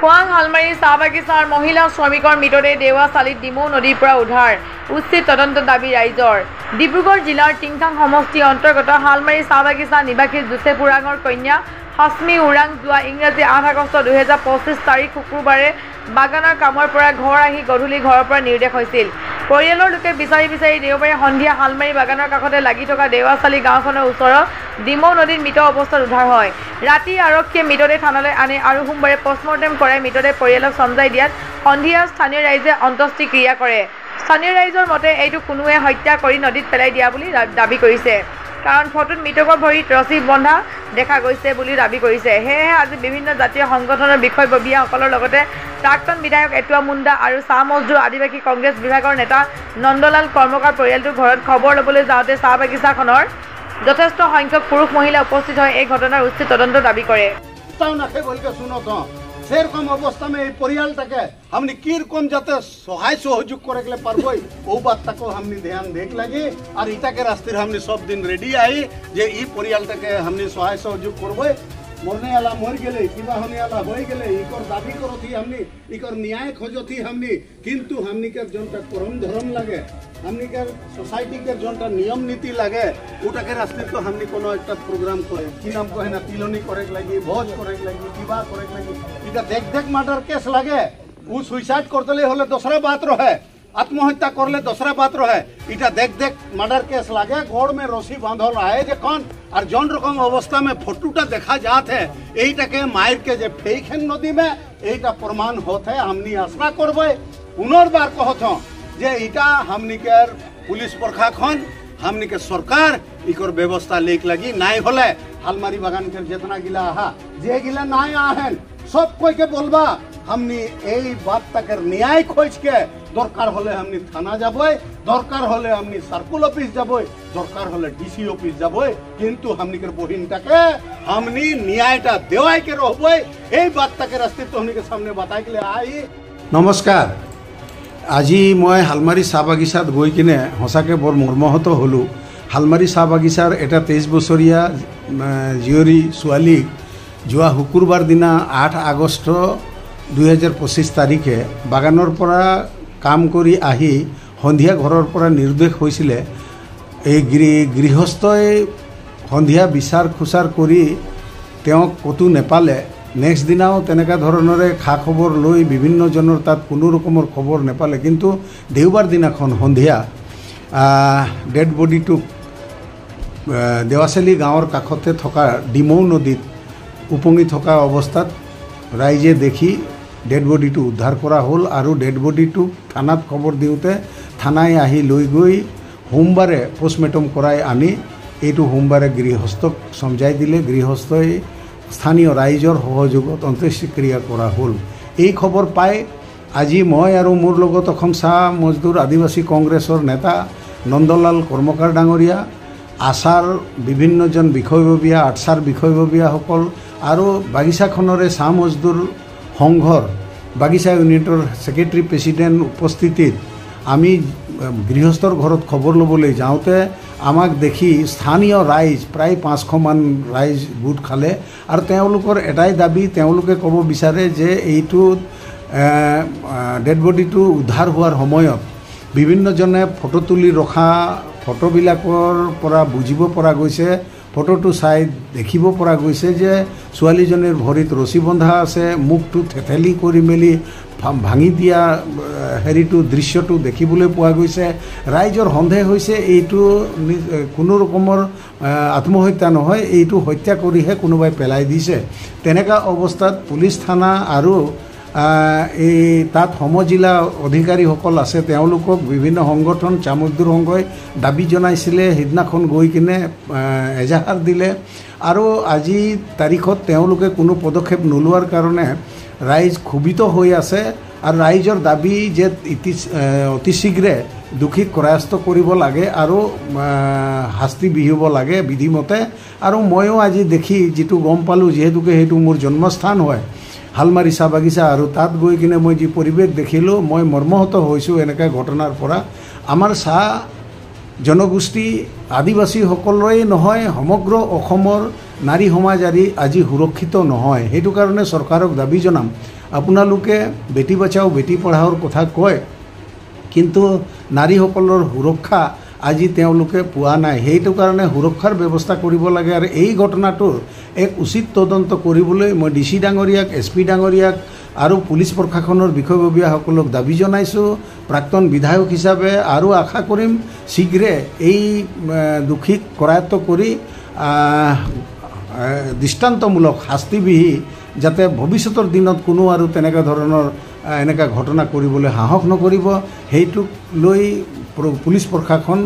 খোৱাং হালমাৰী চাহ বাগিচাৰ মহিলা শ্ৰমিকৰ মৃতদেহ দেৱাচালিত ডিমৌ নদীৰ পৰা উদ্ধাৰ উচিত তদন্ত দাবী ৰাইজৰ। ডিব্ৰুগড় জিলাৰ টিংখাং সমষ্টি অন্তৰ্গত হালমাৰী চাহ বাগিচা নিবাসী জোচেফ ওৰাঙৰ কন্যা হাছমি ওৰাং যোৱা ইংৰাজী 8 আগষ্ট 2025 তাৰিখ শুক্ৰবাৰে বাগানৰ কামৰ পৰা ঘৰ আহি গধূলি ঘৰৰ পৰা নিৰ্দেশ হৈছিল। পৰিয়ালৰ লোকে বিচাৰি দেওবাৰে সন্ধিয়া হালমাৰী বাগানৰ কাষতে লাগি থকা দেৱাচালি গাঁওখনৰ ওচৰত ডিমৌ নদীত মৃত অৱস্থাত উদ্ধাৰ হয়। ৰাতি আৰক্ষীয়ে মৃতদেহ থানালৈ আনে আৰু সোমবাৰে পষ্টমৰ্টেম কৰাই মৃতদেহ পৰিয়ালক চমজাই দিয়াত সন্ধিয়া স্থানীয় ৰাইজে অন্ত্যেষ্টিক্ৰিয়া কৰে। স্থানীয় ৰাইজৰ মতে এইটো কোনোৱে হত্যা কৰি নদীত পেলাই দিয়া বুলি দাবী কৰিছে, কাৰণ ফটোত মৃতকৰ ভৰিত ৰছী বন্ধা দেখা গৈছে বুলি দাবী কৰিছে। সেয়েহে আজি বিভিন্ন জাতীয় সংগঠনৰ বিষয়ববীয়াসকলৰ লগতে প্ৰাক্তন বিধায়ক এটুৱা মুণ্ডা আৰু চাহ মজদুৰ আদিবাসী কংগ্ৰেছ বিভাগৰ নেতা নন্দলাল কৰ্মকাৰ পৰিয়ালটোৰ ঘৰত খবৰ ল'বলৈ যাওঁতে চাহ বাগিচাখনৰ যথেষ্ট সংখ্যক পুৰুষ মহিলা উপস্থিত হৈ এই ঘটনাৰ উচিত তদন্ত দাবী কৰে। সেরকম অবস্থা में परियालटाके हमने किरकम जाते सहाय सहयोग करे पारबो ओ बातटाको हमने ध्यान देख लगी और इटाके रास्ते हमने सब दिन रेडी आई जे ई परियालटाके हमने सहाय सहयोग करबो। मरने वाला मर गए किबा होने वाला हो गए इकर दाबी करो थी हमने इकर न्याय खोजो थी हमने, किंतु हमने के जनता करम धर्म लगे हमने के सोसाइटी के जनता नियम नीति लगे उटाके रास्ते तो हमने कोनो एक प्रोग्राम करे कि नाम कहे ना तिलनी करे लगी भोज करे लगी किबा करे लगी इटा देख मर्डर केस लगे उ सुइसाइड करतले होले दूसरा बात रहे, आत्महत्या करले दूसरा बात रहे। इटा देख मर्डर केस लगे गोड़ में रस्सी बांधल रहे जे कौन और जौन रकम अवस्था में फोटोटा देखा जाते है यहीटा के मायर के जे फेंक है नदी में यहीटा प्रमाण होते हमनी आशा करबे पुनर्बार कहत जे इटा हमनी के पुलिस प्रशासन हमनी के सरकार इकर व्यवस्था लेक लगी नाई होले हालमारी बागान के जितना गिला आहा जे गिला नाई आहन सब कोई के बोलबा हमनी এই बात तक न्याय खोज के दरकार होले हमनी थाना जाबो, दरकार होले हमनी सर्कुल ऑफिस जाबो, दरकार होले डीसी ऑफिस जाबो, किंतु हमनी के बहिनटाके हमनी न्यायटा देवाय के रहबो এই बात तक रास्ते तो हमनी के सामने बताई के आई। नमस्कार, আজি মই হালমাৰী চাহ বাগিচাত গৈ কিনে সঁচাকৈ বৰ মৰ্মাহত হ'লোঁ। হালমাৰী চাহ বাগিচাৰ এটা 23 বছৰীয়া জীয়ৰী ছোৱালীক যোৱা শুকুৰবাৰ দিনা 8 আগষ্ট 2025 তাৰিখে বাগানৰ পৰা কাম কৰি আহি সন্ধিয়া ঘৰৰ পৰা নিৰ্দেশ হৈছিলে। এই গৃহস্থই সন্ধিয়া বিচাৰ খোচাৰ কৰি তেওঁক ক'তো নেপালে। নেক্সট দিনাও তেনেকুৱা ধৰণৰে খা খবৰ লৈ বিভিন্নজনৰ তাত কোনো ৰকমৰ খবৰ নেপালে, কিন্তু দেওবাৰ দিনাখন সন্ধিয়া ডেড বডিটো দেৱাচালি গাঁৱৰ কাষতে থকা ডিমৌ নদীত উপঙি থকা অৱস্থাত ৰাইজে দেখি ডেড বডিটো উদ্ধাৰ কৰা হ'ল আৰু ডেড বডিটো থানাত খবৰ দিওঁতে থানাই আহি লৈ গৈ সোমবাৰে পোষ্টমৰ্টেম কৰাই আনি এইটো সোমবাৰে গৃহস্থক চমজাই দিলে। গৃহস্থই স্থানীয় ৰাইজৰ সহযোগত অন্ত্যেষ্টিক্ৰিয়া কৰা হ'ল। এই খবৰ পাই আজি মই আৰু মোৰ লগত অসম চাহ মজদুৰ আদিবাসী কংগ্ৰেছৰ নেতা নন্দলাল কৰ্মকাৰ ডাঙৰীয়া, আছাৰ বিভিন্নজন বিষয়ববীয়া, আটছাৰ বিষয়ববীয়াসকল আৰু বাগিচাখনৰে চাহ মজদুৰ সংঘৰ বাগিচা ইউনিটৰ ছেক্ৰেটাৰী প্ৰেছিডেণ্ট উপস্থিতিত আমি গৃহস্থৰ ঘৰত খবৰ ল'বলৈ যাওঁতে আমাক দেখি স্থানীয় ৰাইজ প্ৰায় 500মান ৰাইজ গোট খালে আৰু তেওঁলোকৰ এটাই দাবী, তেওঁলোকে ক'ব বিচাৰে যে এইটো ডেড বডিটো উদ্ধাৰ হোৱাৰ সময়ত বিভিন্নজনে ফটো তুলি ৰখা ফটোবিলাকৰ পৰা বুজিব পৰা গৈছে, ফটোটো চাই দেখিব পৰা গৈছে যে ছোৱালীজনীৰ ভৰিত ৰছী বন্ধা আছে, মুখটো থেথেলি কৰি মেলি ভাঙি দিয়া হেৰিটো দৃশ্যটো দেখিবলৈ পোৱা গৈছে। ৰাইজৰ সন্দেহ হৈছে এইটো কোনো ৰকমৰ আত্মহত্যা নহয়, এইটো হত্যা কৰিহে কোনোবাই পেলাই দিছে। তেনেকুৱা অৱস্থাত পুলিচ থানা আৰু এই তাত সমজিলা অধিকাৰীসকল আছে, তেওঁলোকক বিভিন্ন সংগঠন চামজদুৰ সংঘই দাবী জনাইছিলে, সিদিনাখন গৈ কিনে এজাহাৰ দিলে আৰু আজি তাৰিখত তেওঁলোকে কোনো পদক্ষেপ নোলোৱাৰ কাৰণে ৰাইজ ক্ষোভিত হৈ আছে আৰু ৰাইজৰ দাবী যে অতি শীঘ্ৰে দোষীক কৰায়স্ত কৰিব লাগে আৰু শাস্তি বিহিব লাগে বিধিমতে। আৰু ময়ো আজি দেখি যিটো গম পালোঁ, যিহেতুকে সেইটো মোৰ জন্মস্থান হয় হালমাৰী চাহ বাগিচা আৰু তাত গৈ কিনে মই যি পৰিৱেশ দেখিলোঁ মই মৰ্মাহত হৈছোঁ এনেকুৱা ঘটনাৰ পৰা। আমাৰ চাহ জনগোষ্ঠী আদিবাসীসকলৰেই নহয় সমগ্ৰ অসমৰ নাৰী সমাজ আজি সুৰক্ষিত নহয়। সেইটো কাৰণে চৰকাৰক দাবী জনাম আপোনালোকে বেটি বচাও বেটি পঢ়াওৰ কথা কয়, কিন্তু নাৰীসকলৰ সুৰক্ষা আজি তেওঁলোকে পোৱা নাই। সেইটো কাৰণে সুৰক্ষাৰ ব্যৱস্থা কৰিব লাগে আৰু এই ঘটনাটোৰ এক উচিত তদন্ত কৰিবলৈ মই DC ডাঙৰীয়াক, SP ডাঙৰীয়াক আৰু পুলিচ প্ৰশাসনৰ বিষয়ববীয়াসকলক দাবী জনাইছোঁ। প্ৰাক্তন বিধায়ক হিচাপে আৰু আশা কৰিম শীঘ্ৰে এই দোষীক কৰায়ত্ব কৰি দৃষ্টান্তমূলক শাস্তিবিহি যাতে ভৱিষ্যতৰ দিনত কোনো আৰু তেনেকুৱা ধৰণৰ এনেকুৱা ঘটনা কৰিবলৈ সাহস নকৰিব, সেইটোক লৈ পুলিচ প্ৰশাসন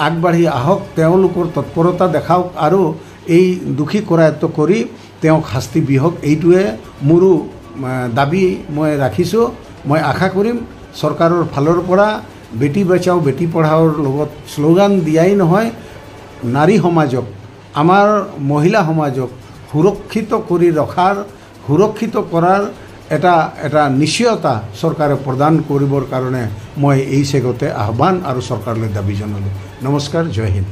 আগবাঢ়ি আহক, তেওঁলোকৰ তৎপৰতা দেখাওক আৰু এই দোষী কৰায়ত্ব কৰি তেওঁক শাস্তি বিহক। এইটোৱে মোৰো দাবী মই ৰাখিছোঁ। মই আশা কৰিম চৰকাৰৰ ফালৰ পৰা বেটি বচাও বেটি পঢ়াওৰ লগত শ্লোগান দিয়াই নহয়, নাৰী সমাজক, আমাৰ মহিলা সমাজক সুৰক্ষিত কৰি ৰখাৰ, সুৰক্ষিত কৰাৰ এটা নিশ্চয়তা চৰকাৰে প্ৰদান কৰিবৰ কাৰণে মই এই চেগতে আহ্বান আৰু চৰকাৰলৈ দাবী জনালোঁ। নমস্কাৰ, জয় হিন্দ।